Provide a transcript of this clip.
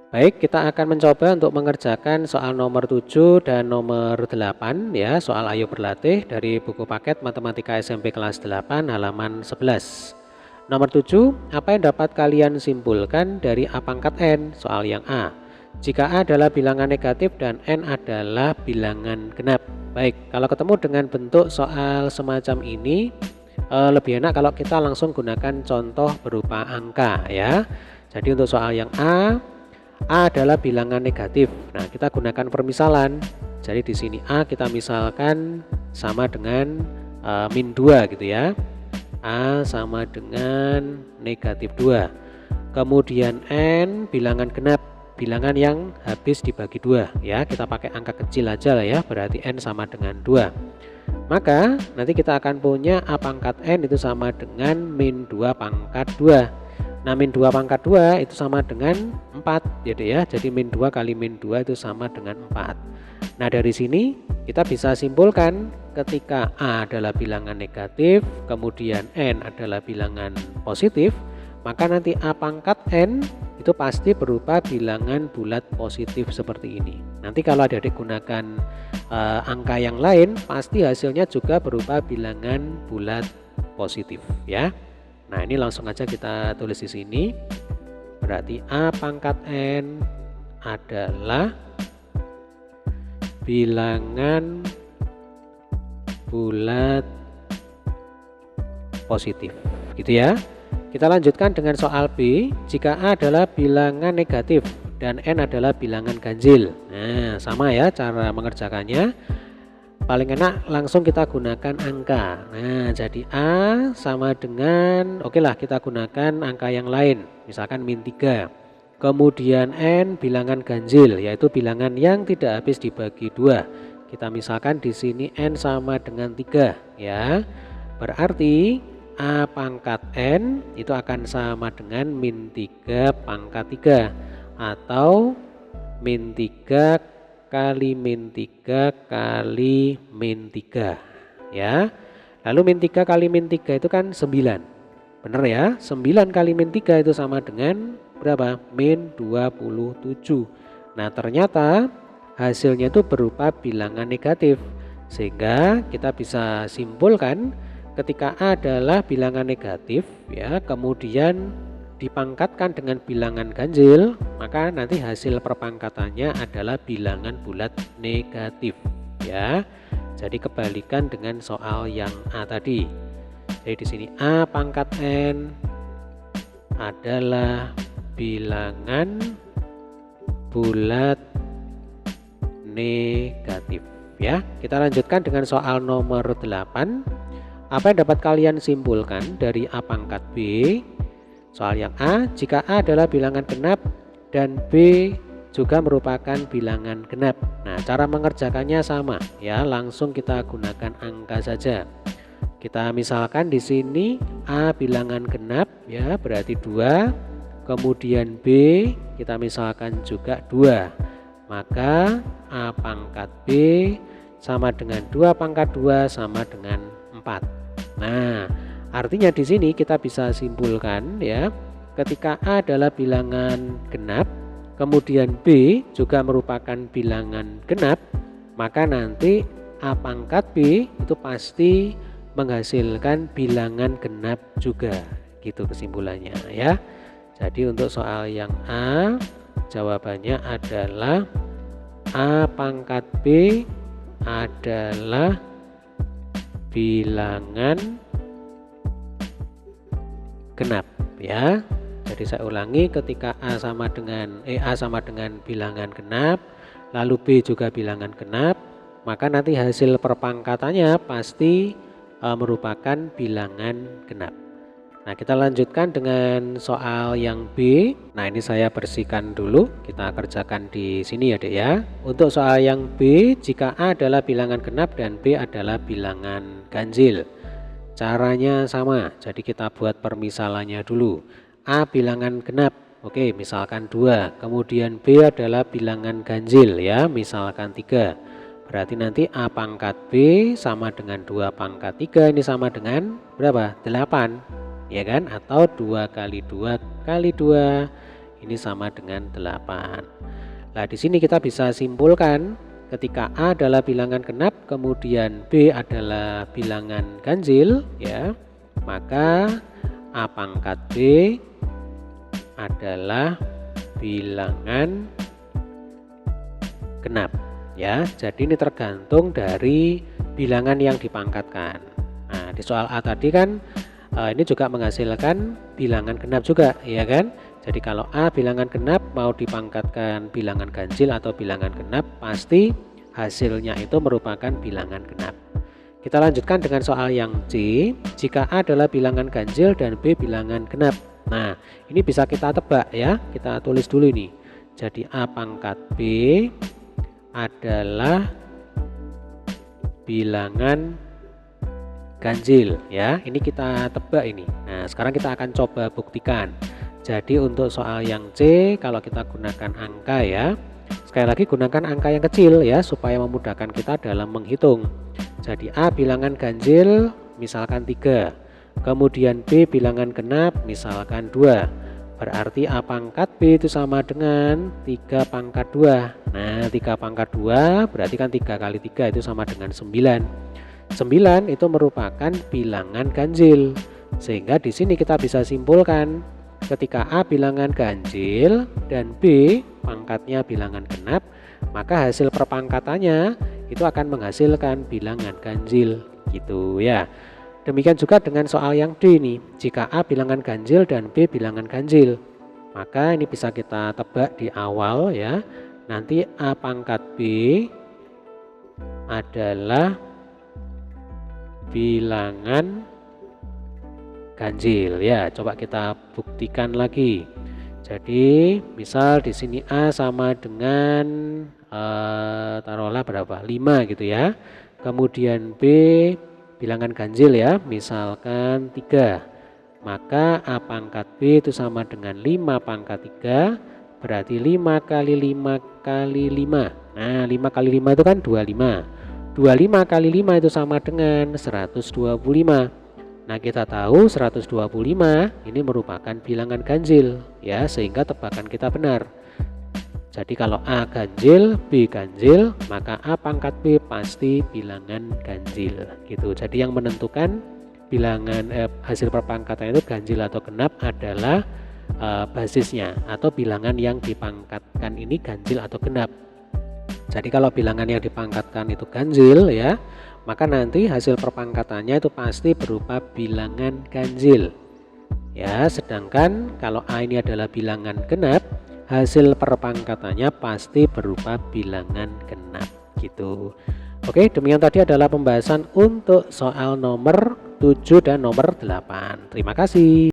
Baik, kita akan mencoba untuk mengerjakan soal nomor 7 dan nomor 8 ya, soal Ayo Berlatih dari buku paket Matematika SMP kelas 8 halaman 11. Nomor 7, apa yang dapat kalian simpulkan dari A pangkat N? Soal yang A. Jika A adalah bilangan negatif dan N adalah bilangan genap. Baik, kalau ketemu dengan bentuk soal semacam ini, lebih enak kalau kita langsung gunakan contoh berupa angka ya. Jadi untuk soal yang A adalah bilangan negatif. Nah, kita gunakan permisalan. Jadi di sini A kita misalkan sama dengan min 2 gitu ya. A sama dengan negatif 2. Kemudian N bilangan genap, bilangan yang habis dibagi 2 ya. Kita pakai angka kecil aja lah ya, berarti N sama dengan 2. Maka nanti kita akan punya A pangkat N itu sama dengan min 2 pangkat 2. Nah, min 2 pangkat 2 itu sama dengan 4 gitu ya. Jadi min 2 kali min 2 itu sama dengan 4. Nah, dari sini kita bisa simpulkan ketika A adalah bilangan negatif, kemudian N adalah bilangan positif, maka nanti A pangkat N itu pasti berupa bilangan bulat positif seperti ini. Nanti kalau adik-adik gunakan angka yang lain, pasti hasilnya juga berupa bilangan bulat positif ya. Nah, ini langsung aja kita tulis di sini. Berarti A pangkat N adalah bilangan bulat positif. Gitu ya. Kita lanjutkan dengan soal B. Jika A adalah bilangan negatif dan N adalah bilangan ganjil. Nah, sama ya cara mengerjakannya. Paling enak langsung kita gunakan angka. Nah, jadi A sama dengan, oke lah kita gunakan angka yang lain, misalkan min 3. Kemudian N bilangan ganjil, yaitu bilangan yang tidak habis dibagi 2. Kita misalkan di sini N sama dengan 3 ya. Berarti A pangkat N itu akan sama dengan min 3 pangkat 3 atau min 3 kali min 3 kali min 3 ya. Lalu min 3 kali min 3 itu kan 9. Benar ya? 9 kali min 3 itu sama dengan berapa? Min 27. Nah, ternyata hasilnya itu berupa bilangan negatif. Sehingga kita bisa simpulkan ketika A adalah bilangan negatif ya, kemudian dipangkatkan dengan bilangan ganjil, maka nanti hasil perpangkatannya adalah bilangan bulat negatif ya. Jadi kebalikan dengan soal yang A tadi. Jadi di sini A pangkat N adalah bilangan bulat negatif ya. Kita lanjutkan dengan soal nomor 8. Apa yang dapat kalian simpulkan dari A pangkat B? Soal yang A, jika A adalah bilangan genap dan B juga merupakan bilangan genap. Nah, cara mengerjakannya sama ya, langsung kita gunakan angka saja. Kita misalkan di sini A bilangan genap ya, berarti 2. Kemudian B kita misalkan juga 2. Maka A pangkat B sama dengan 2 pangkat 2 sama dengan 4. Nah, artinya di sini kita bisa simpulkan ya, ketika A adalah bilangan genap, kemudian B juga merupakan bilangan genap, maka nanti A pangkat B itu pasti menghasilkan bilangan genap juga. Gitu kesimpulannya ya. Jadi untuk soal yang A, jawabannya adalah A pangkat B adalah bilangan genap ya. Jadi saya ulangi, ketika A sama dengan bilangan genap, lalu B juga bilangan genap, maka nanti hasil perpangkatannya pasti merupakan bilangan genap. Nah, kita lanjutkan dengan soal yang B. Nah, ini saya bersihkan dulu, kita kerjakan di sini ya Dek ya. Untuk soal yang B, jika A adalah bilangan genap dan B adalah bilangan ganjil. Caranya sama, jadi kita buat permisalannya dulu. A bilangan genap, oke, misalkan 2. Kemudian B adalah bilangan ganjil ya, misalkan 3. Berarti nanti A pangkat B sama dengan 2 pangkat 3, ini sama dengan berapa? 8 ya kan, atau 2 kali 2 kali 2 ini sama dengan 8. Nah, di sini kita bisa simpulkan ketika A adalah bilangan genap, kemudian B adalah bilangan ganjil, ya, maka A pangkat B adalah bilangan genap, ya. Jadi ini tergantung dari bilangan yang dipangkatkan. Nah, di soal A tadi kan ini juga menghasilkan bilangan genap juga, ya kan? Jadi kalau A bilangan genap mau dipangkatkan bilangan ganjil atau bilangan genap, pasti hasilnya itu merupakan bilangan genap. Kita lanjutkan dengan soal yang C. Jika A adalah bilangan ganjil dan B bilangan genap. Nah, ini bisa kita tebak, ya. Kita tulis dulu ini. Jadi A pangkat B adalah bilangan ganjil, ya. Ini kita tebak ini. Nah, sekarang kita akan coba buktikan. Jadi untuk soal yang C, kalau kita gunakan angka, ya, sekali lagi gunakan angka yang kecil, ya, supaya memudahkan kita dalam menghitung. Jadi A bilangan ganjil misalkan 3, kemudian B bilangan genap misalkan 2. Berarti A pangkat B itu sama dengan 3 pangkat 2. Nah, 3 pangkat 2 berarti kan 3 kali 3 itu sama dengan 9. 9 itu merupakan bilangan ganjil. Sehingga di sini kita bisa simpulkan ketika A bilangan ganjil dan B pangkatnya bilangan genap, maka hasil perpangkatannya itu akan menghasilkan bilangan ganjil, gitu, ya. Demikian juga dengan soal yang D ini. Jika A bilangan ganjil dan B bilangan ganjil, maka ini bisa kita tebak di awal, ya. Nanti A pangkat B adalah bilangan ganjil, ya. Coba kita buktikan lagi. Jadi misal di sini A sama dengan taruhlah berapa? 5 gitu, ya. Kemudian B bilangan ganjil, ya, misalkan 3. Maka A pangkat B itu sama dengan 5 pangkat 3, berarti 5 kali 5 kali 5. Nah, 5 kali 5 itu kan 25. 25 kali 5 itu sama dengan 125. Nah, kita tahu 125 ini merupakan bilangan ganjil, ya, sehingga tebakan kita benar. Jadi kalau A ganjil, B ganjil, maka A pangkat B pasti bilangan ganjil, gitu. Jadi yang menentukan bilangan hasil perpangkatan itu ganjil atau genap adalah basisnya atau bilangan yang dipangkatkan ini ganjil atau genap. Jadi kalau bilangan yang dipangkatkan itu ganjil, ya, maka nanti hasil perpangkatannya itu pasti berupa bilangan ganjil, ya. Sedangkan kalau A ini adalah bilangan genap, hasil perpangkatannya pasti berupa bilangan genap, gitu. Oke, demikian tadi adalah pembahasan untuk soal nomor 7 dan nomor 8. Terima kasih.